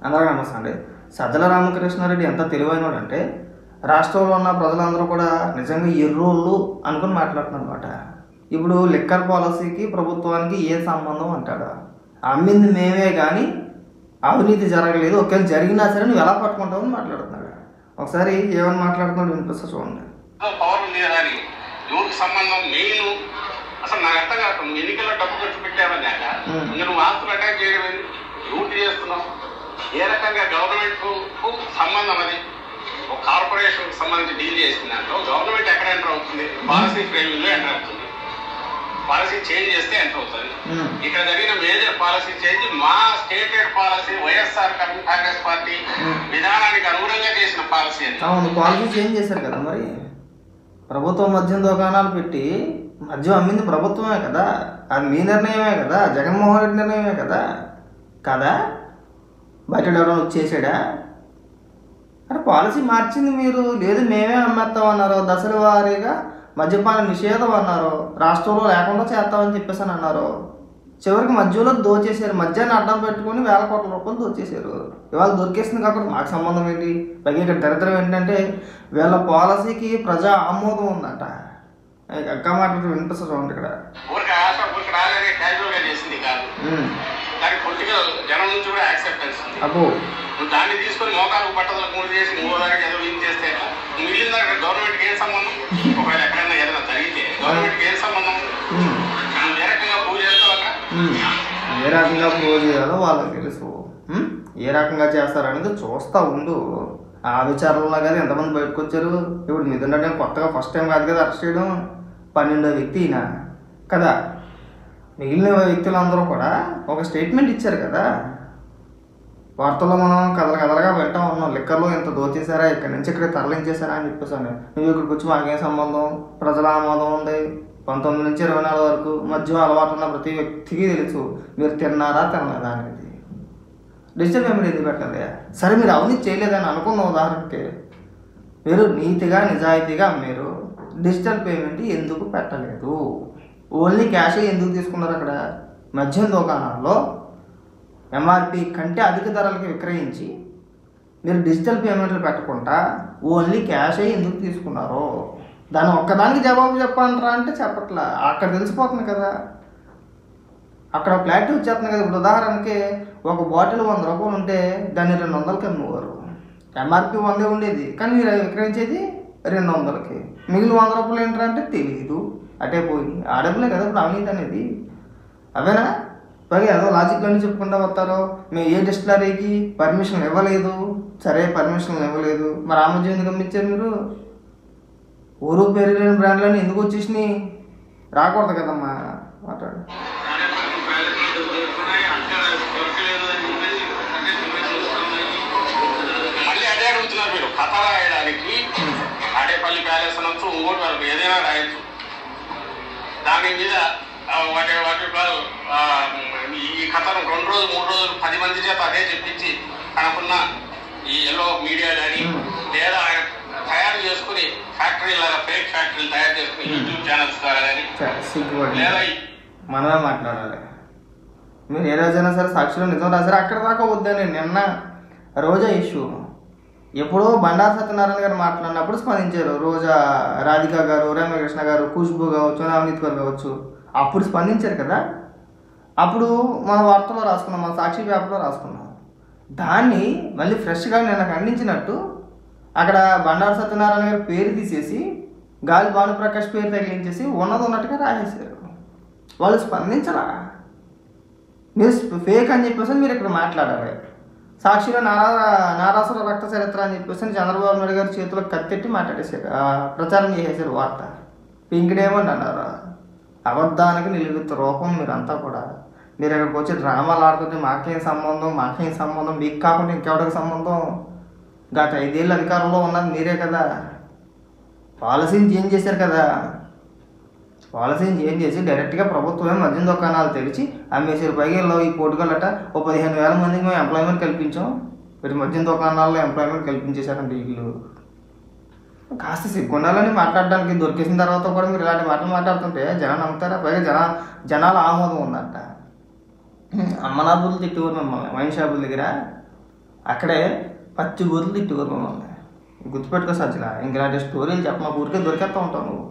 అందరికీ నమస్తే అండి. సజ్జల రామకృష్ణారెడ్డి ఎంత తెలివైనడు అంటే రాష్ట్రంలో ఉన్న ప్రజలందరూ కూడా నిజంగా ఎర్రోళ్ళు అనుకుని మాట్లాడుతున్నారు అనమాట. ఇప్పుడు లిక్కర్ పాలసీకి ప్రభుత్వానికి ఏ సంబంధం అంటాడా? అమ్మింది మేమే కానీ అవినీతి జరగలేదు, ఒకవేళ జరిగినా సరే నువ్వు ఎలా పట్టుకుంటావని మాట్లాడుతున్నాడు. ఒకసారి ఏమని మాట్లాడుతున్నాడు వినిపిస్తా చూడండి. పవర్ ఉంది కదా అని ఎవరికి సంబంధం మెయిన్ అసలు నాకు అర్థం కాదు. నువ్వు ఎన్నికల్లో డబ్బు ఖర్చు పెట్టావని ఇంకా నువ్వు ఆస్తులు అటాక్ చేయడం డ్యూటీ చేస్తున్నావు. ఏ రకంగా గవర్నమెంట్ కు సంబంధం అది ఒక కార్పొరేషన్ కు సంబంధించి డీల్ చేసిన దాంట్లో గవర్నమెంట్ ఎక్కడ ఎంటర్ అవుతుంది? పాలసీ ఫ్రేమింగ్ లో ఎంటర్ అవుతుంది. పాలసీ చేంజ్ చేస్తే ఎంటర్ అవుతుంది. ఇక్కడ జరిగిన మేజర్ పాలసీ చేంజ్ మా stated policy YSR Congress party విధానానికి అనుగుణంగా చేసిన పాలసీ అని. అవును, పాలసీ చేంజ్ చేశారు కదా. మరి ప్రభుత్వం మద్యం దుకాణాలు పెట్టి మద్యం అమ్మింది ప్రభుత్వమే కదా, అది మీ నిర్ణయమే కదా, జగన్మోహన్ రెడ్డి నిర్ణయమే కదా కదా బయట ఎవరైనా వచ్చేసాడా? అరే పాలసీ మార్చింది మీరు, లేదు మేమే అమ్మేస్తామన్నారు, దశల వారీగా మద్యపాన నిషేధం అన్నారు, రాష్ట్రంలో లేకుండా చేస్తామని చెప్పేసి అని అన్నారు. చివరికి మద్యంలో దోచేశారు, మద్యాన్ని అడ్డం పెట్టుకుని వేల కోట్ల రూపాయలు దోచేశారు. ఇవాళ దొరికేసింది కాబట్టి మాకు సంబంధం ఏంటి? పైగా ఇక్కడ దరిద్రం ఏంటంటే వీళ్ళ పాలసీకి ప్రజా ఆమోదం ఉందంట. ఇంకా మాట్లాడుతూ వినిపిస్తా చూడండి. ఇక్కడ జనం నుంచి కూడా యాక్సెప్టెన్స్ ఉంది. అబ్బో నువ్వు దాన్ని తీసుకొని మోకాలు పట్టదలకు మూడు చేసి మూడో దానికి ఏదో విన్ చేస్తే మిగిలిన దానికి గవర్నమెంట్కి ఏం సంబంధం? ఒకవేళ ఎక్కడైనా ఏదైనా జరిగితే గవర్నమెంట్కి ఏం సంబంధం? నువ్వు ఏ రకంగా ప్రూవ్ చేస్తావు అక్కడ? ఏ రకంగా ప్రూవ్ చేయాలో వాళ్ళకి తెలుసు. ఏ రకంగా చేస్తారనేది చూస్తా ఉండు. ఆ విచారణలో కదా ఎంతమంది బయటకు వచ్చారు. ఇప్పుడు మిథున్ కొత్తగా ఫస్ట్ టైం కాదు కదా అరెస్ట్ చేయడం. 12వ వ్యక్తి ఈయన కదా. మిగిలిన వ్యక్తులందరూ కూడా ఒక స్టేట్మెంట్ ఇచ్చారు కదా. వార్తల్లో మనం కథలుగా వింటా ఉన్నాం. లిక్కర్లో ఇంత దోచేశారా, ఇక్కడి నుంచి ఇక్కడ తరలించేశారా అని చెప్పేసాను. నువ్వు ఇక్కడికి వచ్చి మాకేం సంబంధం? ప్రజల ఆమోదం ఉంది. 19 నుంచి 24 వరకు మద్యం అలవాటు ఉన్న ప్రతి వ్యక్తికి తెలుసు మీరు తిన్నారా తినలేదా అనేది. డిజిటల్ పేమెంట్ ఎందుకు పెట్టాలి? సరే మీరు అవినీతి చేయలేదని అనుకున్న ఉదాహరణకి మీరు నీతిగా నిజాయితీగా మీరు డిజిటల్ పేమెంట్ ఎందుకు పెట్టలేదు? ఓన్లీ క్యాషే ఎందుకు తీసుకున్నారు? అక్కడ మద్యం దుకాణాల్లో ఎంఆర్పి కంటే అధిక ధరలకి విక్రయించి మీరు డిజిటల్ పేమెంట్లు పెట్టకుండా ఓన్లీ క్యాషే ఎందుకు తీసుకున్నారు? దాన్ని ఒక్కదానికి జవాబు చెప్పాలంటారా అంటే చెప్పట్లా. అక్కడ తెలిసిపోతుంది కదా, అక్కడ క్లారిటీ వచ్చేస్తుంది కదా. ఇప్పుడు ఉదాహరణకి ఒక బాటిల్ 100 రూపాయలు ఉంటే దాన్ని 200కి అమ్మేవారు. ఎంఆర్పి 100 ఉండేది కానీ మీరు విక్రయించేది 200కి. మిగిలిన 100 రూపాయలు ఏంటంటే తెలియదు, అటే పోయి ఆడపిల్లే కదా ఇప్పుడు అవినీతి అనేది. అవేనా? పైగా ఏదో లాజిక్ అని చెప్పుకుంటూ వస్తారు. మేము ఏ డిస్టిలరీకి పర్మిషన్ ఇవ్వలేదు. సరే పర్మిషన్ ఇవ్వలేదు, మరి ఆ మధ్య ఎందుకు గమనించారు మీరు? ఊరు పేరు లేని బ్రాండ్లన్నీ ఎందుకు వచ్చేసినాయి? రాకూడదు కదమ్మా. మాట్లాడు. మళ్ళీ అదే అడుగుతున్నారు మీరు. కథ రాయడానికి ఆడేపల్లి ప్యాలెస్ అనొచ్చు, ఇంకోటి వాళ్ళకి ఏదైనా రాయొచ్చు. దాని మీద ఈ కథను 2 రోజులు 3 రోజులు 10 మంది చేత అదే చెప్పించి అనుకున్న ఈ ఎల్లో మీడియా కానీ లేదా ఆయన తయారు చేసుకుని ఫ్యాక్టరీ లాగా ఫేక్ ఫ్యాక్టరీలు తయారు చేసుకుని యూట్యూబ్ ఛానల్స్ ద్వారా కానీ లేదా మనమే మాట్లాడాలి. మీరు ఏ రోజైనా సరే సాక్షిలో నిజం రాశారు, అక్కడ దాకా వద్దని. నిన్న రోజా ఇష్యూ ఎప్పుడో బండారు సత్యనారాయణ గారు మాట్లాడినప్పుడు స్పందించారు. రోజా, రాధిక గారు, రమ్యకృష్ణ గారు, ఖుష్బు కావచ్చు, నవనీత్ గారు కావచ్చు, అప్పుడు స్పందించారు కదా. అప్పుడు మన వార్తలో రాసుకున్నాం, మన సాక్షి పేపర్లో రాసుకున్నాం. దాన్ని మళ్ళీ ఫ్రెష్గా నిన్న ఖండించినట్టు అక్కడ బండారు సత్యనారాయణ గారి పేరు తీసేసి గాలి భానుప్రకాష్ పేరు తగిలించేసి ఉన్నట్టుగా రాసేసారు. వాళ్ళు స్పందించరా? మీరు ఫేక్ అని చెప్పేసి మీరు ఇక్కడ మాట్లాడారు. సాక్షిలో నారాసుర రక్త చరిత్ర అని చెప్పేసి చంద్రబాబు నాయుడు గారి చేతిలో కత్తెట్టి మాట్లాడేశారు, ప్రచారం చేసేసారు వార్త. పింకిడేమని అన్నారు. అబద్ధానికి నిలువెత్తు రూపం మీరంతా కూడా. మీరు ఇక్కడికి వచ్చి డ్రామాలు ఆడుతుంటే మాకేం సంబంధం, మీకు కాకుండా ఇంకెవరికి సంబంధం? గత 5 ఏళ్ళు అధికారంలో ఉన్నది మీరే కదా. పాలసీని చేంజ్ చేశారు కదా. పాలసీని చేంజ్ చేసి డైరెక్ట్గా ప్రభుత్వమే మద్యం దుకాణాలు తెరిచి అమ్మేసారు. పైగా ఈ పోటుగలట 15,000 మందికి మేము ఎంప్లాయ్మెంట్ కల్పించాం. మీరు మద్యం దుకాణాల్లో ఎంప్లాయ్మెంట్ కల్పించేశారండి. వీళ్ళు కాస్త సిగ్గుండాలని మాట్లాడడానికి దొరికేసిన తర్వాత కూడా మీరు ఇలాంటి మాటలు మాట్లాడుతుంటే జనం నమ్ముతారా? పైగా జనాల ఆమోదం ఉందంట. అమ్మనాబులు తిట్టేవారు మిమ్మల్ని వైన్ షాపుల దగ్గర. అక్కడే పచ్చి గొర్రెలు ఇట్టి గొర్రెలు ఉన్నాయి. గుర్తుపెట్టుకో సజ్జల, ఇంక ఇలాంటి స్టోరీలు చెప్ప మా ఊరికే దొరికేస్తూ ఉంటావు నువ్వు.